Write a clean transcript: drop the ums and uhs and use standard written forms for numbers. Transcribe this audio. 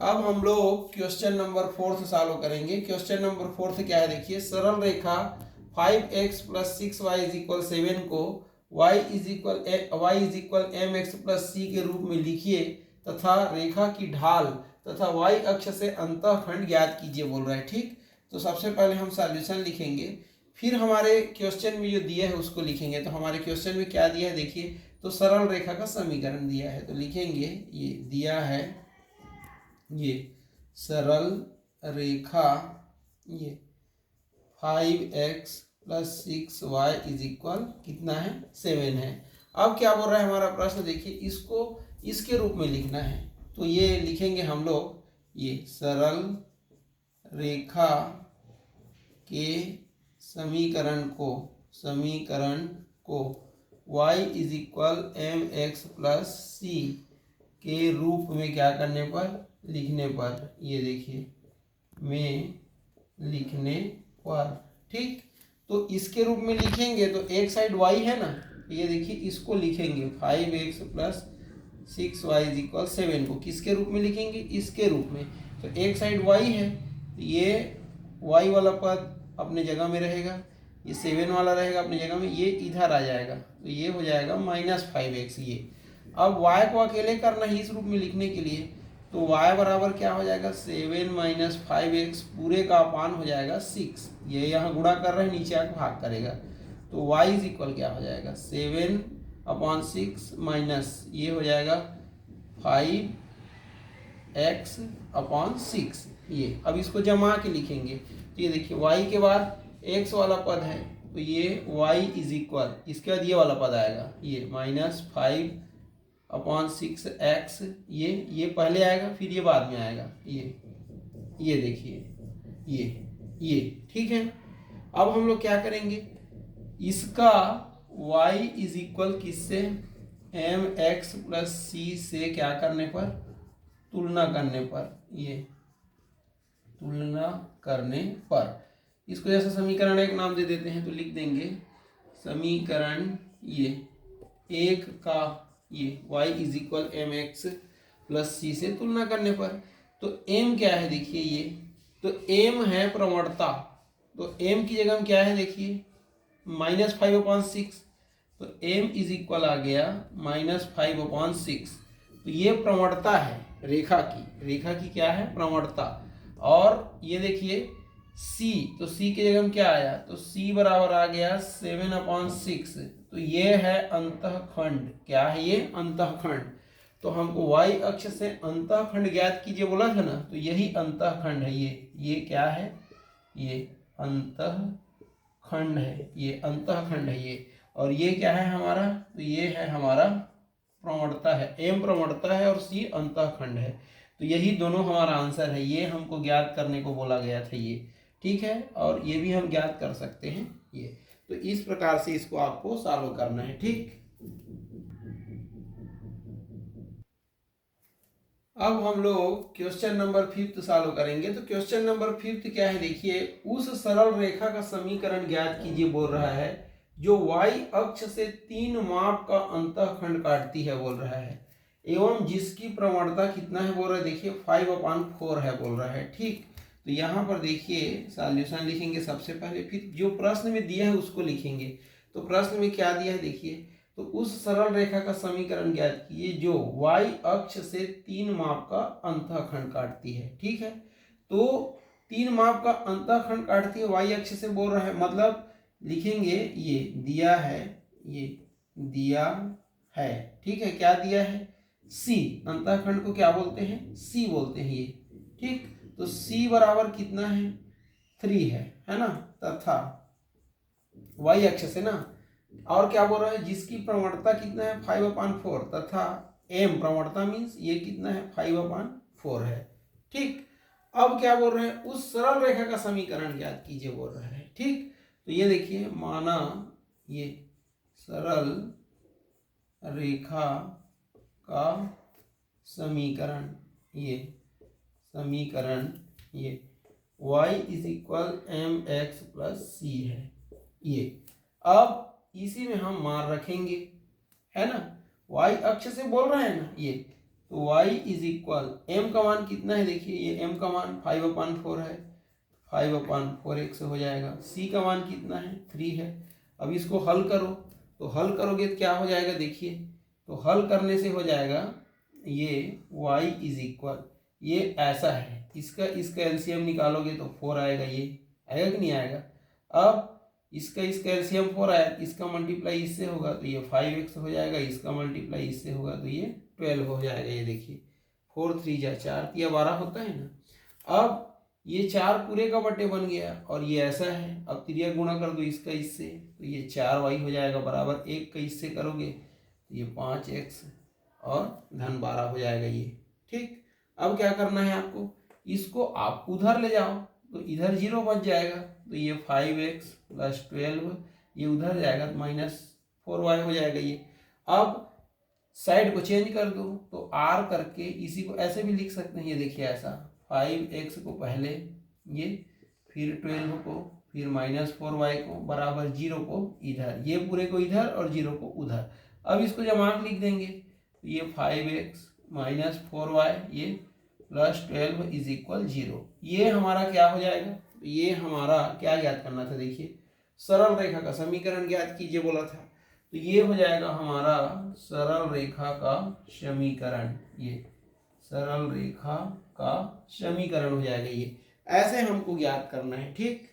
अब हम लोग क्वेश्चन नंबर 4 सॉल्व करेंगे। क्वेश्चन नंबर 4 क्या है देखिए, सरल रेखा 5x + 6y = 7 को y is equal mx + c के रूप में लिखिए तथा रेखा की ढाल तथा y अक्ष से अंतःखंड ज्ञात कीजिए बोल रहा है। ठीक, तो सबसे पहले हम सॉल्यूशन लिखेंगे, फिर हमारे क्वेश्चन में जो दिया है उसको लिखेंगे। तो हमारे क्वेश्चन में क्या दिया है देखिए, तो सरल रेखा का समीकरण दिया है, तो लिखेंगे ये दिया है, ये सरल रेखा ये 5x + 6y = कितना है, 7 है। अब क्या बोल रहा है हमारा प्रश्न देखिए, इसको इसके रूप में लिखना है, तो ये लिखेंगे हम लोग, ये सरल रेखा के समीकरण को y = mx + c के रूप में क्या करने पर, लिखने पर, ये देखिए में लिखने पर। ठीक, तो इसके रूप में लिखेंगे तो एक साइड y है ना, ये देखिए इसको लिखेंगे 5x + 6y = 7 को किसके रूप में लिखेंगे, इसके रूप में। तो एक साइड y है, तो ये y वाला पद अपने जगह में रहेगा, ये 7 वाला रहेगा अपनी जगह में, ये इधर आ जाएगा, तो ये हो जाएगा -5x। ये अब y को अकेले करना है इस रूप में लिखने के लिए, तो y बराबर क्या हो जाएगा, 7 - 5x पूरे का अपान हो जाएगा 6। ये यहाँ गुणा कर रहे हैं, नीचे आकर भाग करेगा, तो y = क्या हो जाएगा, 7/6 माइनस ये हो जाएगा 5x/6। ये अब इसको जमा के लिखेंगे, तो ये देखिए y के बाद x वाला पद है, तो ये y = इसके बाद ये वाला पद आएगा, ये -5/6x, ये पहले आएगा फिर ये बाद में आएगा, ये देखिए ये ठीक है। अब हम लोग क्या करेंगे, इसका y = किससे, mx + c से क्या करने पर, तुलना करने पर, ये तुलना करने पर। इसको जैसे समीकरण एक नाम दे देते हैं, तो लिख देंगे समीकरण ये एक का ये y = mx + c से तुलना करने पर। तो m क्या है देखिए, ये तो m है प्रवणता, तो m की जगह में क्या है देखिए -5/6, तो m = आ गया -5/6। तो ये प्रवणता है रेखा की क्या है, प्रवणता। और ये देखिए c, तो c की जगह में क्या आया, तो c बराबर आ गया 7/6, तो ये है अंतःखंड। क्या है ये, अंतःखंड। तो हमको y अक्ष से अंतःखंड ज्ञात कीजिए बोला था ना, तो यही अंतःखंड है, ये क्या है, ये अंतःखंड है, ये अंतःखंड है ये। और ये क्या है हमारा, तो ये है हमारा प्रवणता है, m प्रवणता है और c अंतःखंड है। तो यही दोनों हमारा आंसर है, ये हमको ज्ञात करने को बोला गया था ये। ठीक है, और ये भी हम ज्ञात कर सकते हैं ये। तो इस प्रकार से इसको आपको सॉल्व करना है। ठीक, अब हम लोग क्वेश्चन नंबर 5 सॉल्व करेंगे। तो क्वेश्चन नंबर 5 क्या है देखिए, उस सरल रेखा का समीकरण ज्ञात कीजिए बोल रहा है जो y अक्ष से 3 माप का अंतःखंड काटती है बोल रहा है, एवं जिसकी प्रवणता कितना है बोल रहा है देखिए 5/4 है बोल रहा है। ठीक, तो यहाँ पर देखिए सॉल्यूशन लिखेंगे सबसे पहले, फिर जो प्रश्न में दिया है उसको लिखेंगे। तो प्रश्न में क्या दिया है देखिए, तो उस सरल रेखा का समीकरण ज्ञात कीजिए जो y अक्ष से 3 माप का अंतःखंड काटती है। ठीक है, तो 3 माप का अंतःखंड काटती है y अक्ष से बोल रहा है, मतलब लिखेंगे ये दिया है, ये दिया है। ठीक है, क्या दिया है, c, अंतःखंड को क्या बोलते हैं, c बोलते हैं ये। ठीक, तो c बराबर कितना है, 3 है ना, तथा y अक्ष से ना, और क्या बोल रहा है, जिसकी प्रवणता कितना है 5/4, तथा m प्रवणता मीन्स ये कितना है 5/4 है। ठीक, अब क्या बोल रहे हैं, उस सरल रेखा का समीकरण ज्ञात कीजिए बोल रहा है। ठीक, तो ये देखिए, माना ये सरल रेखा का समीकरण, ये समीकरण ये y = mx + c है ये। अब इसी में हम मान रखेंगे, है ना, y अक्ष से बोल रहे हैं ना ये, तो y इज इक्वल, m का मान कितना है देखिए, ये m का मान 5/4 है, 5/4x हो जाएगा। c का मान कितना है 3 है। अब इसको हल करो, तो हल करोगे तो क्या हो जाएगा देखिए, तो हल करने से हो जाएगा ये y इज इक्वल, ये ऐसा है, इसका एलसीएम निकालोगे तो 4 आएगा, ये आएगा कि नहीं आएगा। अब इसका एलसीएम 4 आया, इसका मल्टीप्लाई इससे होगा तो ये 5x हो जाएगा, इसका मल्टीप्लाई इससे होगा तो ये 12 हो जाएगा। ये देखिए 4 3 जा 4 या 12 होता है ना। अब ये 4 पूरे का बटे बन गया और ये ऐसा है। अब त्रिया गुणा कर दो इसका इससे, तो ये 4y हो जाएगा बराबर 1 का इससे करोगे तो ये 5x और धन 12 हो जाएगा ये। ठीक, अब क्या करना है आपको, इसको आप उधर ले जाओ तो इधर 0 बच जाएगा, तो ये 5x + 12 ये उधर जाएगा तो -4y हो जाएगा ये। अब साइड को चेंज कर दो तो r करके इसी को ऐसे भी लिख सकते हैं, ये देखिए ऐसा 5x को पहले ये, फिर 12 को, फिर -4y को बराबर 0 को इधर, ये पूरे को इधर और 0 को उधर। अब इसको जमात लिख देंगे तो ये 5x - 4y ये +12 इज इक्वल 0। ये हमारा क्या हो जाएगा, तो ये हमारा क्या ज्ञात करना था देखिए, सरल रेखा का समीकरण ज्ञात कीजिए बोला था, तो ये हो जाएगा हमारा सरल रेखा का समीकरण, ये सरल रेखा का समीकरण हो जाएगा, ये ऐसे हमको ज्ञात करना है। ठीक।